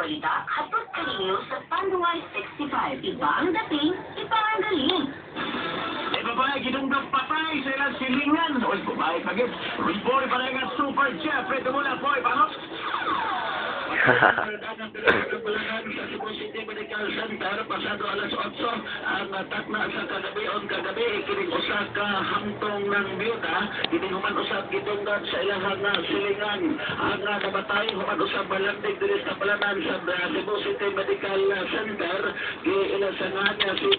balita, hatod kaninyo sa Panduay 65. Iba ang dating, iba ang galing. May babae ginunggap patay sa ilang silingan. Oy, babae pagit. Boy, parang nga super chef. Pwede mo na, boy, paano? Sa Cebu City Medical Center, pasado alas 8, ang takna sa kagabi, kining usa ka hamtong ng biyuda, kining human usab gitunggan sa ilahang silingan. Ang namatay, human usab balandig diri sa balanan sa Cebu City Medical Center, giilasangan niya si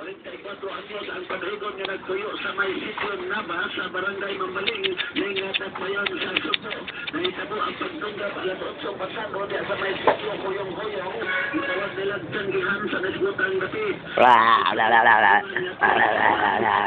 44 anyos ang pagrigon nga nagtuyo sa may sitio Nava sa barangay Mambaling ng Tatmayon sa Subo. Nahitabo ang pagtunggap alas 8 pasado diya sa may sitio Huyong-Huyong. Itawag nilang tanggihan sa nasgutang dapit.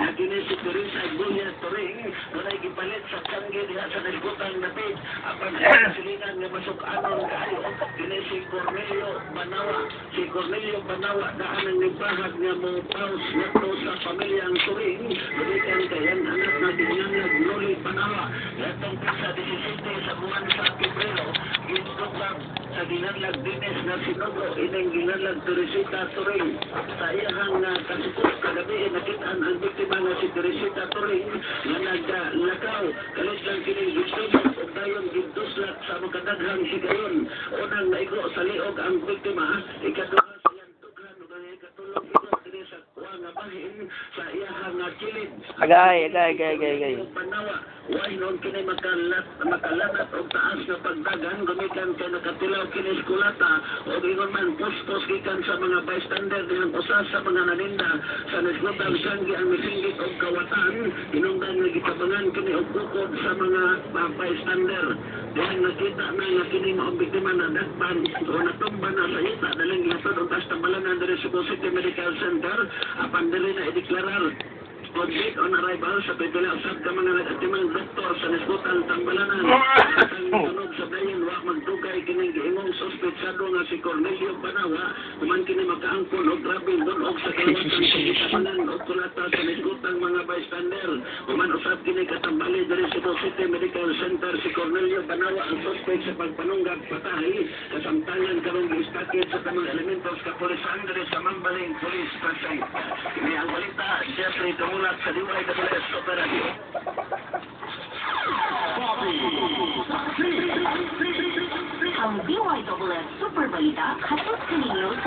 Naginis si Teresa Gulia Turing walay gipalit sa tanggi diya sa nasgutang dapit. Apan sa silingan nga masuk-anon kayo ginis si Cornelio Banawa. Si Cornelio Banawa daan ang nagpahag nga mo paus nato sa pamilyang Turing, balikan kayan anak na dinanag Loli Panawa. Latong sa 17 sa buwan sa Pebrero, ginutang sa dinanag Dines na Sinogo, inang dinanag Teresita Turing. Sa iyahang kasukot kagabi, nakitaan ang biktima na si Teresita Turing na naglakaw. Kalit lang kining biktima o dayon ginduslat sa makadaghang sigayon. Unang naigo sa liog ang biktima, ikaduha silang tughan o ikatulong nga bahin sa iyahang kilid. Agay. Panawa, way noon kini makalanat og taas na pagdagan, gumikan kay nakatilaw kini skulata o ingon man puspos gikan sa mga bystander dihang usa sa mga naninda sa nasgutang sanggi ang misinggit og kawatan, inungdan nga gitabangan kini og bukod sa mga bystander. Dahil nakita na nga kini mga biktima na dakpan o natumba na sa yuta daling gihatod og taas tambalanan diri sa Cebu City Medical Center. Apan dili na ideklarar on date on arrival sa pipila usab ka mga nag-atimang doktor sa nasgutang tambalanan. Ang tunog sa dayon wa magdugay kining giingong suspetsado nga si Cornelio Banawa human kini makaangkon og grabe dunog sa kawatan sa gitabanan og kulata sa nasgutang mga bystander. Human usab kini katambali diri sa Cebu City Medical Center si Cornelio Banawa ang suspect sa pagpanunggap patay kasamtangan karong giistakit sa tamang elementos kapulisan diri sa Mambaling Police Station. Kini ang balita Jeffrey Tumulat sa DYWS Operario. Ang DYWS Super Balita, hatod kaninyo